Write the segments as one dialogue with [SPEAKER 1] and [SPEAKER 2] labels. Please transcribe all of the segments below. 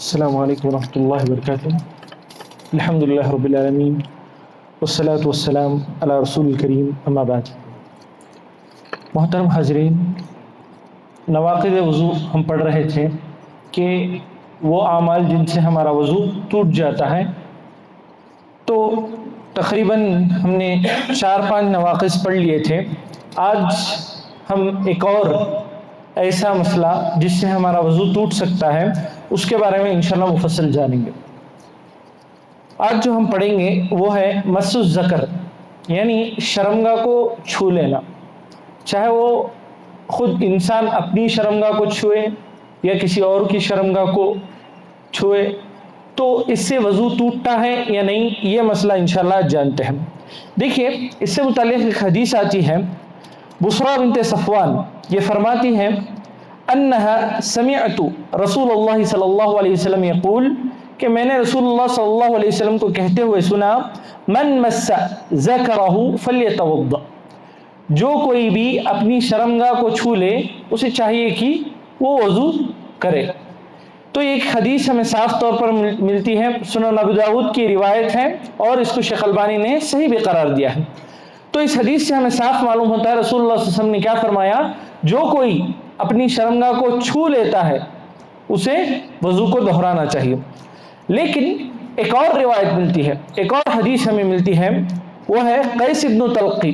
[SPEAKER 1] السلام علیکم ورحمۃ اللہ وبرکاتہ۔ الحمد للہ رب العالمین والصلاة والسلام علی رسول الکریم، اما بعد۔ محترم حاضرین، نواقض وضو ہم پڑھ رہے تھے کہ وہ اعمال جن سے ہمارا وضو ٹوٹ جاتا ہے، تو تقریباً ہم نے 4-5 نواقض پڑھ لیے تھے۔ آج ہم ایک اور ایسا مسئلہ جس سے ہمارا وضو ٹوٹ سکتا ہے اس کے بارے میں انشاءاللہ مفصل جانیں گے۔ آج جو ہم پڑھیں گے وہ ہے مس الذکر، یعنی شرمگاہ کو چھو لینا، چاہے وہ خود انسان اپنی شرمگاہ کو چھوئے یا کسی اور کی شرمگاہ کو چھوئے، تو اس سے وضو ٹوٹتا ہے یا نہیں، یہ مسئلہ انشاءاللہ آج جانتے ہیں۔ دیکھیے، اس سے متعلق ایک حدیث آتی ہے، بصرہ بنت صفوان یہ فرماتی ہیں انہا سمعت رسول اللہ صلی اللہ علیہ وسلم یقول، کہ میں نے رسول اللہ صلی اللہ علیہ وسلم کو کہتے ہوئے سنا، من مس ذکرہ فلیتوضأ، جو کوئی بھی اپنی شرمگاہ کو چھو لے اسے چاہیے کہ وہ وضو کرے۔ تو یہ ایک حدیث ہمیں صاف طور پر ملتی ہے، سنن ابو داؤد کی روایت ہے اور اس کو شیخ البانی نے صحیح بھی قرار دیا ہے۔ تو اس حدیث سے ہمیں صاف معلوم ہوتا ہے رسول اللہ صلی اللہ علیہ وسلم نے کیا فرمایا، جو کوئی اپنی شرمگاہ کو چھو لیتا ہے اسے وضو کو دہرانا چاہیے۔ لیکن ایک اور روایت ملتی ہے، ایک اور حدیث ہمیں ملتی ہے، وہ ہے قیس بن طلق،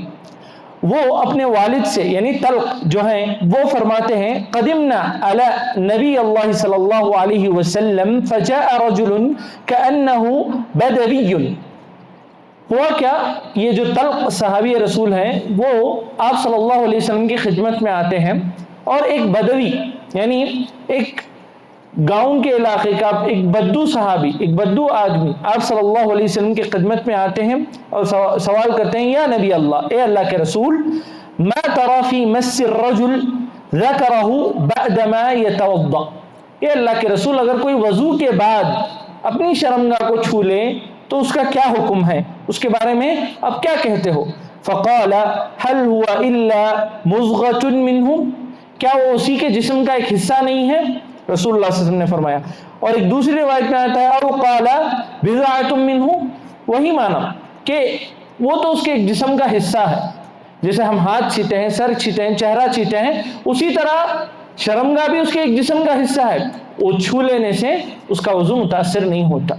[SPEAKER 1] وہ اپنے والد سے یعنی طلق جو ہیں وہ فرماتے ہیں، قدمنا علی نبی اللہ صلی اللہ علیہ وسلم فجاء رجل کأنہ بدوی۔ ہوا کیا، یہ جو طلق صحابی رسول ہیں وہ آپ صلی اللہ علیہ وسلم کی خدمت میں آتے ہیں، اور ایک بدوی یعنی ایک گاؤں کے علاقے کا ایک بدو صحابی، ایک بدو آدمی آپ صلی اللہ علیہ وسلم کی خدمت میں آتے ہیں اور سوال کرتے ہیں، یا نبی اللہ، اے اللہ کے رسول، ما ترى فی مس الرجل ذکرہ بعدما یتوضأ، اے اللہ کے رسول، اگر کوئی وضو کے بعد اپنی شرمگاہ کو چھو لے تو اس کا کیا حکم ہے، اس کے بارے میں آپ کیا کہتے ہو؟ فقال هل هو الا مضغۃ منہ، کیا وہ اسی کے جسم کا ایک حصہ نہیں ہے؟ رسول اللہ صلی اللہ علیہ وسلم نے فرمایا۔ اور ایک دوسری روایت میں آتا ہے، او قال بضاعۃ منہ، وہی معنی کہ وہ تو اس کے ایک جسم کا حصہ ہے، جیسے ہم ہاتھ چھیتے ہیں، سر چھیتے ہیں، چہرہ چھیتے ہیں، اسی طرح شرمگاہ بھی اس کے ایک جسم کا حصہ ہے، وہ چھو لینے سے اس کا وضو متاثر نہیں ہوتا۔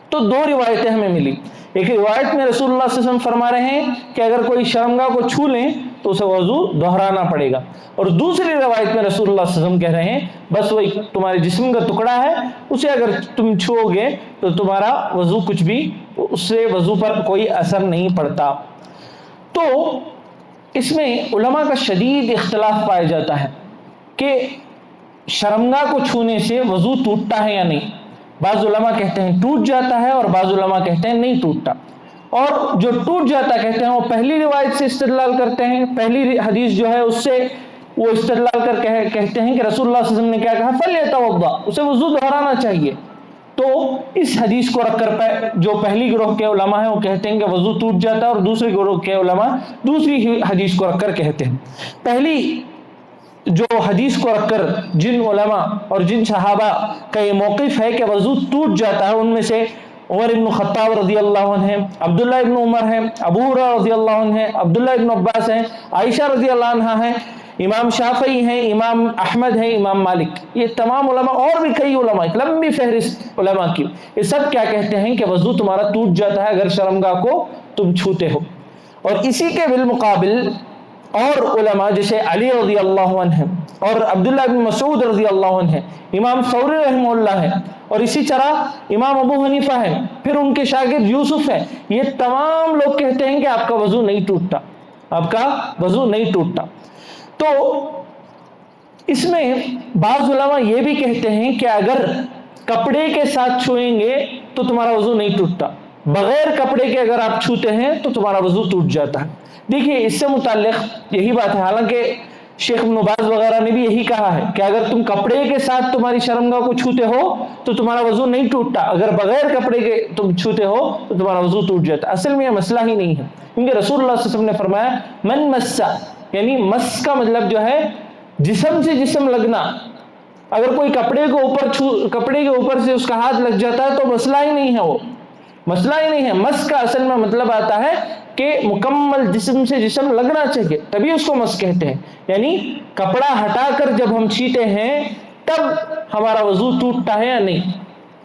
[SPEAKER 1] تو دو روایتیں ہمیں ملی، ایک روایت میں رسول اللہ صلی اللہ علیہ وسلم فرما رہے ہیں کہ اگر کوئی شرمگاہ کو چھو لیں تو اسے وضو دہرانا پڑے گا، اور دوسری روایت میں رسول اللہ صلی اللہ علیہ وسلم کہہ رہے ہیں بس وہ ایک تمہارے جسم کا ٹکڑا ہے، اسے اگر تم چھو گے تو تمہارا وضو کچھ بھی، اس سے وضو پر کوئی اثر نہیں پڑتا۔ تو اس میں علماء کا شدید اختلاف پایا جاتا ہے کہ شرمگاہ کو چھونے سے وضو ٹوٹتا ہے یا نہیں۔ بعض علماء کہتے ہیں ٹوٹ جاتا ہے اور بعض علماء کہتے ہیں نہیں ٹوٹتا، اور جو ٹوٹ جاتا کہتے ہیں وہ پہلی روایت سے استدلال کرتے ہیں، پہلی حدیث جو ہے اس سے وہ استدلال کر کہتے ہیں کہ رسول اللہ صلی اللہ علیہ وسلم نے کیا کہا، فلیتوضأ، اسے وضو دہرانا چاہیے۔ تو اس حدیث کو رکھ کر جو پہلی گروہ کے علماء ہیں وہ کہتے ہیں کہ وضو ٹوٹ جاتا ہے، اور دوسری گروہ کے علماء دوسری حدیث کو رکھ کر کہتے ہیں۔ پہلی جو حدیث کو رکھ کر جن علماء اور جن صحابہ کا یہ موقف ہے کہ وضو ٹوٹ جاتا ہے، ان میں سے عمر ابن خطاب رضی اللہ عنہ ہیں، عبداللہ ابن عمر ہیں، ابو ہریرہ رضی اللہ عنہ ہیں، عبداللہ ابن عباس ہیں، عائشہ رضی اللہ عنہ ہیں، امام شافعی ہیں، امام احمد ہیں، امام مالک، یہ تمام علماء اور بھی کئی علماء، ایک لمبی فہرست علماء کی، یہ سب کیا کہتے ہیں کہ وضو تمہارا ٹوٹ جاتا ہے اگر شرمگاہ کو تم چھوتے ہو۔ اور اسی کے بالمقابل اور علماء جیسے علی رضی اللہ عنہ ہیں اور عبداللہ بن مسعود رضی اللہ عنہ ہیں، امام ثوری رحمہ اللہ ہے، اور اسی طرح امام ابو حنیفہ ہیں، پھر ان کے شاگرد یوسف ہیں، یہ تمام لوگ کہتے ہیں کہ آپ کا وضو نہیں ٹوٹتا، آپ کا وضو نہیں ٹوٹتا۔ تو اس میں بعض علماء یہ بھی کہتے ہیں کہ اگر کپڑے کے ساتھ چھوئیں گے تو تمہارا وضو نہیں ٹوٹتا، بغیر کپڑے کے اگر آپ چھوتے ہیں تو تمہارا وضو ٹوٹ جاتا ہے۔ دیکھیے، اس سے متعلق یہی بات ہے، حالانکہ شیخ ابن باز وغیرہ نے بھی یہی کہا ہے کہ اگر تم کپڑے کے ساتھ تمہاری شرمگاہ کو چھوتے ہو تو تمہارا وضو نہیں ٹوٹتا، اگر بغیر کپڑے کے تم چھوتے ہو تو تمہارا وضو ٹوٹ جاتا ہے۔ اصل میں یہ مسئلہ ہی نہیں ہے، کیونکہ رسول اللہ صلی اللہ علیہ وسلم نے فرمایا من مسا، یعنی مس کا مطلب جو ہے جسم سے جسم لگنا، اگر کوئی کپڑے کے اوپر سے اس کا ہاتھ لگ جاتا ہے تو مسئلہ ہی نہیں ہے، وہ مسئلہ ہی نہیں ہے۔ مس کا اصل میں مطلب آتا ہے کہ مکمل جسم سے جسم لگنا چاہیے، تبھی اس کو مس کہتے ہیں۔ یعنی کپڑا ہٹا کر جب ہم چھینٹے ہیں تب ہمارا وضو ٹوٹتا ہے یا نہیں۔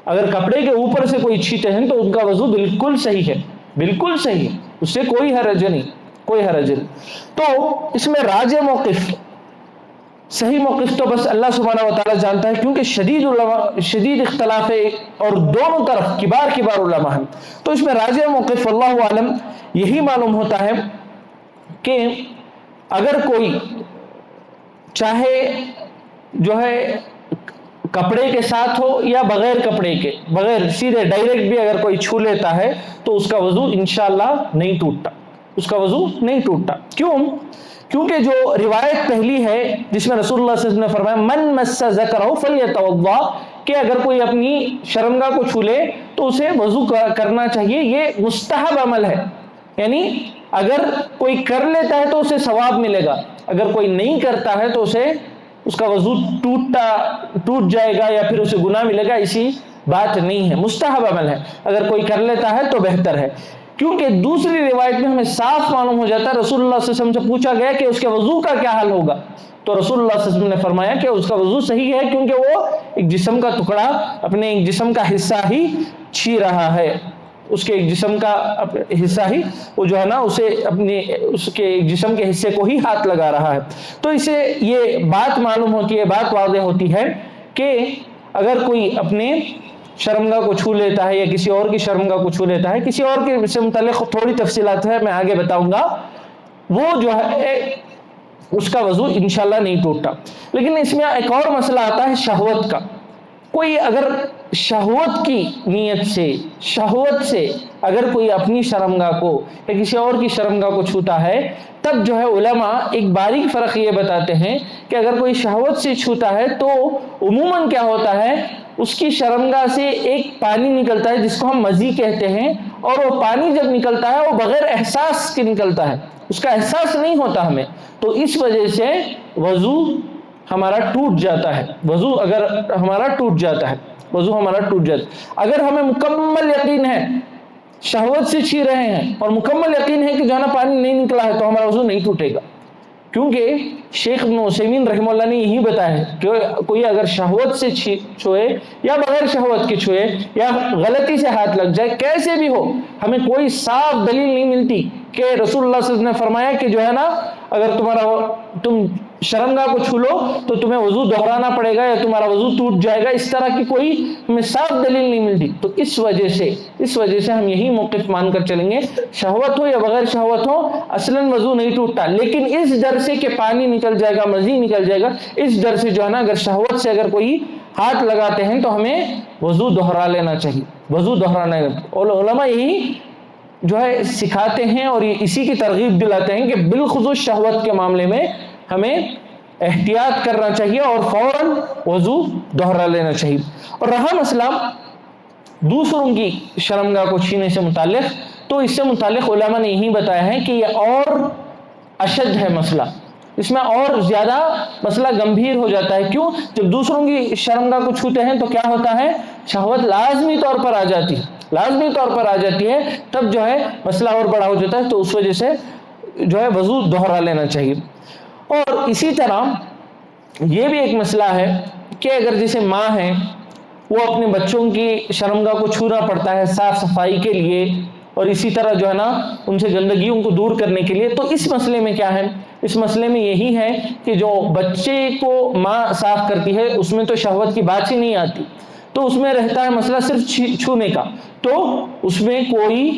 [SPEAKER 1] اگر کپڑے کے اوپر سے کوئی چھینٹے ہیں تو ان کا وضو بالکل صحیح ہے، بالکل صحیح ہے، اس سے کوئی حرج نہیں، کوئی حرج نہیں۔ تو اس میں راجح موقف، صحیح موقف تو بس اللہ سبحانہ و تعالیٰ جانتا ہے، کیونکہ شدید اختلاف ہے اور دونوں طرف کبار علماء ہیں۔ تو اس میں راجح موقف واللہ عالم یہی معلوم ہوتا ہے کہ اگر کوئی چاہے جو ہے کپڑے کے ساتھ ہو یا بغیر کپڑے کے، بغیر سیدھے ڈائریکٹ بھی اگر کوئی چھو لیتا ہے تو اس کا وضو انشاءاللہ نہیں ٹوٹتا، اس کا وضو نہیں ٹوٹتا۔ کیوں؟ کیونکہ جو روایت پہلی ہے جس میں رسول اللہ صلی اللہ علیہ وسلم نے فرمایا من مس ذکرہ فلیتوضا، کہ اگر کوئی اپنی شرمگاہ کو چھو لے تو اسے وضو کرنا چاہیے، یہ مستحب عمل ہے۔ یعنی اگر کوئی کر لیتا ہے تو اسے ثواب ملے گا، اگر کوئی نہیں کرتا ہے تو اس کا وضو ٹوٹ جائے گا یا پھر اسے گناہ ملے گا، ایسی بات نہیں ہے، مستحب عمل ہے۔ اگر کوئی کر لیتا ہے تو بہتر ہے، کیونکہ دوسری روایت میں ہمیں صاف معلوم ہو جاتا ہے، رسول اللہ صلی اللہ علیہ وسلم سے پوچھا گیا کہ اس کے وضو کا کیا حال ہوگا، تو رسول اللہ صلی اللہ علیہ وسلم نے فرمایا کہ اس کا وضو صحیح ہے، کیونکہ وہ ایک جسم کا ٹکڑا، اپنے ایک جسم کا حصہ ہی چھی رہا ہے، اس کے ایک جسم کا حصہ ہی وہ جو ہے نا اسے اس کے ایک جسم کے حصے کو ہی ہاتھ لگا رہا ہے۔ تو اسے یہ بات معلوم ہوتی ہے، بات واضح ہوتی ہے کہ اگر کوئی اپنے شرمگاہ کو چھو لیتا ہے یا کسی اور کی شرمگاہ کو چھو لیتا ہے، کسی اور کے سے متعلق تھوڑی تفصیلات ہے، میں آگے بتاؤں گا، وہ جو ہے اس کا وضو انشاءاللہ نہیں ٹوٹتا۔ لیکن اس میں ایک اور مسئلہ آتا ہے شہوت کا۔ کوئی اگر شہوت کی نیت سے، شہوت سے اگر کوئی اپنی شرمگاہ کو یا کسی اور کی شرمگاہ کو چھوتا ہے، تب جو ہے علماء ایک باریک فرق یہ بتاتے ہیں کہ اگر کوئی شہوت سے چھوتا ہے تو عموماً کیا ہوتا ہے، اس کی شرمگاہ سے ایک پانی نکلتا ہے جس کو ہم مزی کہتے ہیں، اور وہ پانی جب نکلتا ہے وہ بغیر احساس کے نکلتا ہے، اس کا احساس نہیں ہوتا ہمیں، تو اس وجہ سے وضو ہمارا ٹوٹ جاتا ہے، وضو اگر ہمارا ٹوٹ جاتا ہے، وضو ہمارا ٹوٹ جاتا ہے۔ اگر ہمیں مکمل یقین ہے، شہوت سے چھی رہے ہیں اور مکمل یقین ہے کہ جو ہے نا پانی نہیں نکلا ہے، تو ہمارا وضو نہیں ٹوٹے گا، کیونکہ شیخ ابن عثیمین رحمہ اللہ نے یہی بتایا ہے کہ کوئی اگر شہوت سے چھوئے یا بغیر شہوت کے چھوئے یا غلطی سے ہاتھ لگ جائے، کیسے بھی ہو، ہمیں کوئی صاف دلیل نہیں ملتی کہ رسول اللہ صلی اللہ علیہ وسلم نے فرمایا کہ جو ہے نا اگر تم شرمگاہ کو چھو لو تو تمہیں وضو دہرانا پڑے گا یا تمہارا وضو ٹوٹ جائے گا، اس طرح کی کوئی ہمیں صاف دلیل نہیں ملتی۔ تو اس وجہ سے ہم یہی موقف مان کر چلیں گے، شہوت ہو یا بغیر شہوت ہو اصلاً وضو نہیں ٹوٹتا، لیکن اس ڈر سے کہ پانی نکل جائے گا، مزید نکل جائے گا، اس ڈر سے جو ہے نا اگر شہوت سے اگر کوئی ہاتھ لگاتے ہیں تو ہمیں وضو دہرا لینا چاہیے، وضو دہرانا۔ اور علماء یہی جو ہے سکھاتے ہیں اور اسی کی ترغیب دلاتے ہیں کہ بالخصوص شہوت کے معاملے میں ہمیں احتیاط کرنا چاہیے اور فوراً وضو دہرا لینا چاہیے۔ اور رہا مسئلہ دوسروں کی شرمگاہ کو چھینے سے متعلق، تو اس سے متعلق علماء نے یہی بتایا ہے کہ یہ اور اشد ہے مسئلہ، اس میں اور زیادہ مسئلہ گمبھیر ہو جاتا ہے۔ کیوں؟ جب دوسروں کی شرمگاہ کو چھوتے ہیں تو کیا ہوتا ہے، شہوت لازمی طور پر آ جاتی ہے، لازمی طور پر آ جاتی ہے، تب جو ہے مسئلہ اور بڑا ہو جاتا ہے، تو اس وجہ سے جو ہے وضو دہرا لینا چاہیے۔ اور اسی طرح یہ بھی ایک مسئلہ ہے کہ اگر جیسے ماں ہیں، وہ اپنے بچوں کی شرمگاہ کو چھونا پڑتا ہے صاف صفائی کے لیے، اور اسی طرح جو ہے نا ان سے گندگیوں کو دور کرنے کے لیے، تو اس مسئلے میں کیا ہے، اس مسئلے میں یہی ہے کہ جو بچے کو ماں صاف کرتی ہے اس میں تو شہوت کی بات ہی نہیں آتی، تو اس میں رہتا ہے مسئلہ صرف چھونے کا، تو اس میں کوئی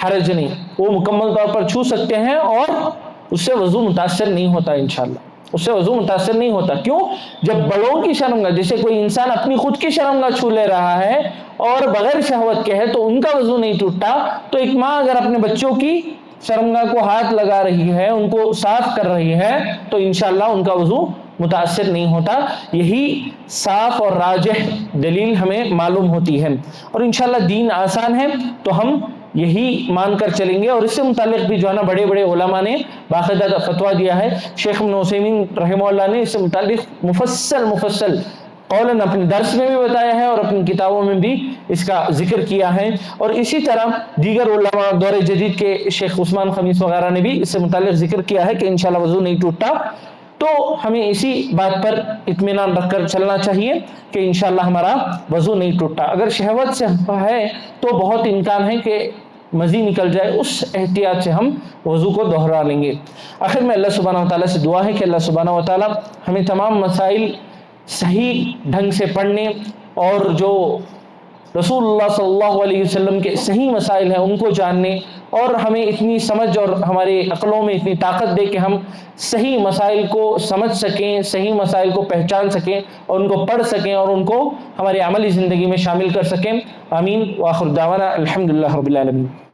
[SPEAKER 1] حرج نہیں، وہ مکمل طور پر چھو سکتے ہیں اور اس سے وضو متاثر نہیں ہوتا، انشاءاللہ اس سے وضو متاثر نہیں ہوتا۔ کیوں؟ جب بڑوں کی شرمگاہ، جیسے کوئی انسان اپنی خود کی شرمگاہ چھو لے رہا ہے اور بغیر شہوت کے ہے تو ان کا وضو نہیں ٹوٹتا، تو ایک ماں اگر اپنے بچوں کی شرمگاہ کو ہاتھ لگا رہی ہے، ان کو صاف کر رہی ہے، تو انشاءاللہ ان کا وضو متاثر نہیں ہوتا۔ یہی صاف اور راجح دلیل ہمیں معلوم ہوتی ہے، اور انشاءاللہ دین آسان ہے، تو ہم یہی مان کر چلیں گے۔ اور اس سے متعلق بھی جو ہے نا بڑے بڑے علماء نے باقاعدہ فتویٰ دیا ہے، شیخ ابن عثیمین رحمہ اللہ نے اس سے متعلق مفصل قولاً اپنے درس میں بھی بتایا ہے اور اپنی کتابوں میں بھی اس کا ذکر کیا ہے، اور اسی طرح دیگر علماء دور جدید کے شیخ عثمان خمیس وغیرہ نے بھی اس سے متعلق ذکر کیا ہے کہ انشاءاللہ وضو نہیں ٹوٹتا۔ تو ہمیں اسی بات پر اطمینان رکھ کر چلنا چاہیے کہ انشاءاللہ ہمارا وضو نہیں ٹوٹتا۔ اگر شہوت سے ہے تو بہت امکان ہے کہ مزید نکل جائے، اس احتیاط سے ہم وضو کو دہرا لیں گے۔ آخر میں اللہ سبحانہ وتعالیٰ سے دعا ہے کہ اللہ سبحانہ وتعالیٰ ہمیں تمام مسائل صحیح ڈھنگ سے پڑھنے، اور جو رسول اللہ صلی اللہ علیہ وسلم کے صحیح مسائل ہیں ان کو جاننے، اور ہمیں اتنی سمجھ اور ہمارے عقلوں میں اتنی طاقت دے کہ ہم صحیح مسائل کو سمجھ سکیں، صحیح مسائل کو پہچان سکیں اور ان کو پڑھ سکیں اور ان کو ہماری عملی زندگی میں شامل کر سکیں۔ آمین۔ وآخر دعوانا الحمدللہ رب العالمین۔